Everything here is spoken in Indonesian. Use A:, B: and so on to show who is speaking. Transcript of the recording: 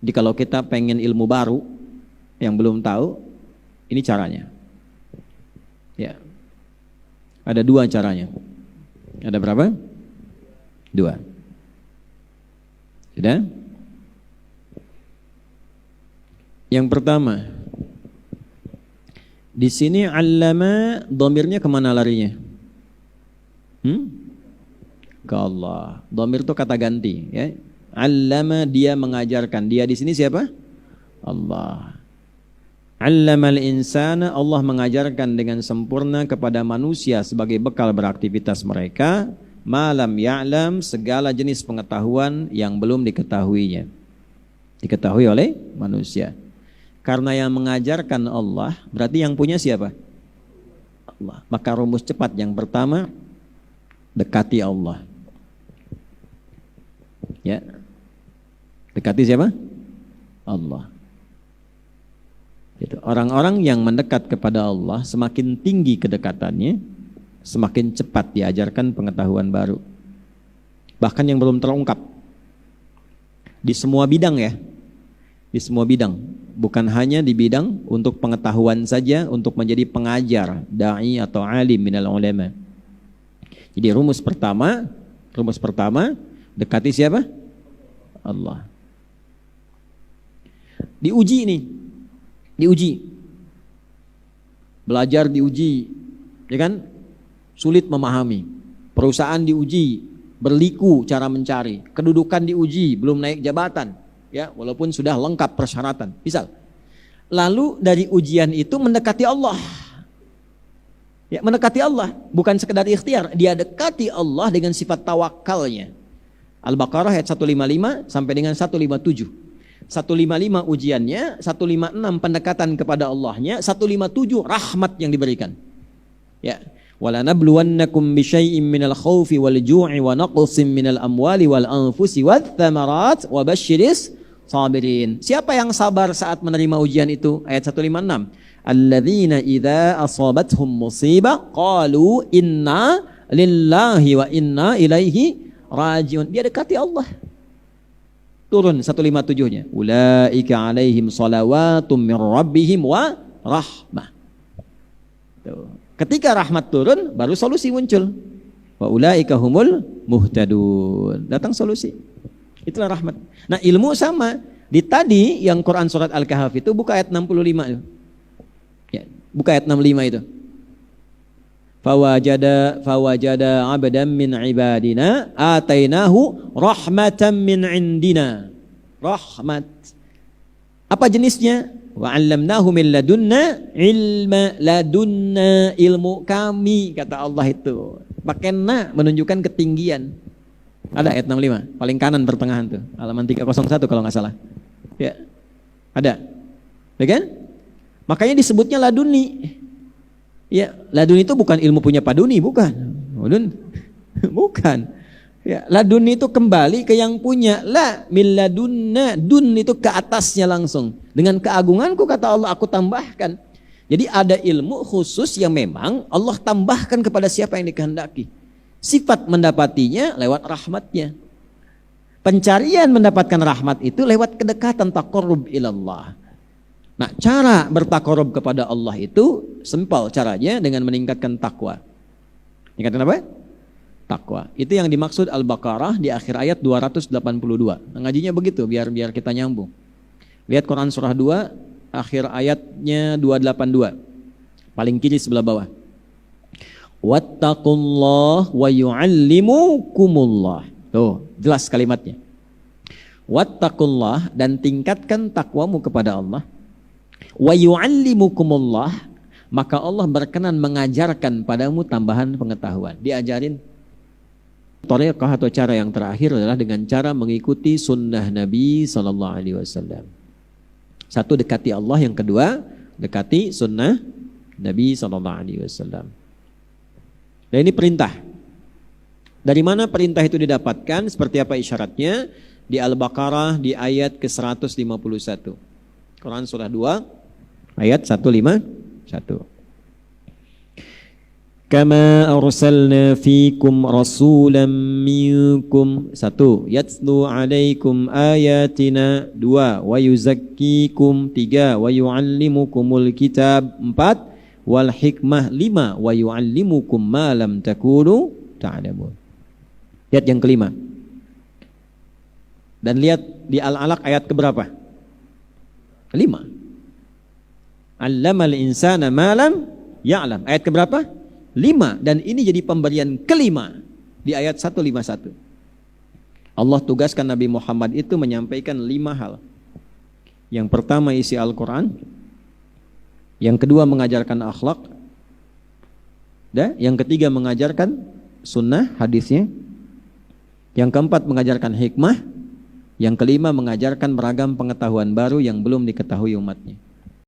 A: Jadi kalau kita pengen ilmu baru yang belum tahu, ini caranya. Ya. Ada 2 caranya. Ada berapa? 2. Sudah? Yang pertama, di sini allama dhamirnya kemana larinya? Ke Allah. Dhamir itu kata ganti, ya. Allama, dia mengajarkan. Dia di sini siapa? Allah. Allamal insana, Allah mengajarkan dengan sempurna kepada manusia sebagai bekal beraktivitas mereka, malam ya'lam, segala jenis pengetahuan yang belum diketahuinya. Diketahui oleh manusia. Karena yang mengajarkan Allah, berarti yang punya siapa? Allah. Maka rumus cepat yang pertama, dekati Allah. Ya. Dekati siapa? Allah. Itu orang-orang yang mendekat kepada Allah, semakin tinggi kedekatannya, semakin cepat diajarkan pengetahuan baru. Bahkan yang belum terungkap. Di semua bidang ya. Di semua bidang. Bukan hanya di bidang untuk pengetahuan saja, untuk menjadi pengajar, da'i atau alim minal ulama. Jadi rumus pertama, dekati siapa? Allah. Diuji ini. Diuji. Belajar diuji, ya kan? Sulit memahami. Perusahaan diuji, berliku cara mencari. Kedudukan diuji, belum naik jabatan, ya, walaupun sudah lengkap persyaratan. Misal. Lalu dari ujian itu mendekati Allah. Ya, mendekati Allah, bukan sekedar ikhtiar, dia dekati Allah dengan sifat tawakalnya. Al-Baqarah ayat 155 sampai dengan 157. 155 ujiannya, 156 pendekatan kepada Allahnya, 157 rahmat yang diberikan. Ya, wala nabluwannakum bisyai'im minal khaufi wal ju'i wa naqsin minal amwali wal anfusi wath thamarat wa basyiris sabirin. Siapa yang sabar saat menerima ujian itu? Ayat 156. Alladzina idza asabathum musibah qalu inna lillahi wa inna ilaihi rajiun. Dia dekati Allah. Turun 157-nya. Ulaika alaihim salawatum min rabbihim wa rahmah. Tuh. Ketika rahmat turun, baru solusi muncul. Wa ulaika humul muhtadun. Datang solusi. Itulah rahmat. Nah, ilmu sama. Di tadi yang Quran surat Al-Kahf itu buka ayat 65 itu. Ya, buka ayat 65 itu. Fawajada 'abdan min ibadina atainahu rahmatan min indina. Rahmat. Apa jenisnya? Wa 'allamnahu min ladunna ilma, ladunna, ilmu kami, kata Allah itu. Pakai na menunjukkan ketinggian. Ada ayat 65, paling kanan pertengahan tuh. Halaman 301 kalau nggak salah. Ya. Ada. Ya kan? Makanya disebutnya laduni. Ya, ladun itu bukan ilmu punya Pak Duni, bukan. Ladun, bukan. Ya, ladun itu kembali ke yang punya. La min ladunna, dun itu ke atasnya langsung. Dengan keagunganku, kata Allah, aku tambahkan. Jadi ada ilmu khusus yang memang Allah tambahkan kepada siapa yang dikehendaki. Sifat mendapatinya lewat rahmatnya. Pencarian mendapatkan rahmat itu lewat kedekatan taqarrub ilallah. Nah, cara bertakarub kepada Allah itu simpel caranya dengan meningkatkan takwa. Meningkatkan apa? Takwa. Itu yang dimaksud Al-Baqarah di akhir ayat 282. Nah, ngajinya begitu biar kita nyambung. Lihat Quran surah 2 akhir ayatnya 282. Paling kiri sebelah bawah. Wattaqullah wa yu'allimukumullah. Tuh, jelas kalimatnya. Wattaqullah, dan tingkatkan takwamu kepada Allah. Wa yu'allimukumullah, maka Allah berkenan mengajarkan padamu tambahan pengetahuan. Diajarin thariqah atau cara yang terakhir adalah dengan cara mengikuti sunnah Nabi SAW. Satu, dekati Allah. Yang kedua, dekati sunnah Nabi SAW. Dan ini perintah. Dari mana perintah itu didapatkan? Seperti apa isyaratnya? Di Al-Baqarah di ayat ke-151. Quran surah 2 ayat 151. Kama arsalna fikum rasulan minkum. 1. Yatlu alaikum ayatina. 2. Wa yuzakkikum. 3. Wa yuallimukumul kitab. 4. Wal hikmah. 5. Wa yuallimukum ma lam takunu ta'lamun. Lihat yang kelima. Dan lihat di Al-Alaq ayat keberapa? 5. Allamal insana ma lam ya'lam. Ayat keberapa? 5. Dan ini jadi pemberian kelima di ayat 151. Allah tugaskan Nabi Muhammad itu menyampaikan 5 hal. Yang pertama isi Al-Quran. Yang kedua mengajarkan akhlak. Dan yang ketiga mengajarkan sunnah hadisnya. Yang keempat mengajarkan hikmah. Yang kelima mengajarkan beragam pengetahuan baru yang belum diketahui umatnya.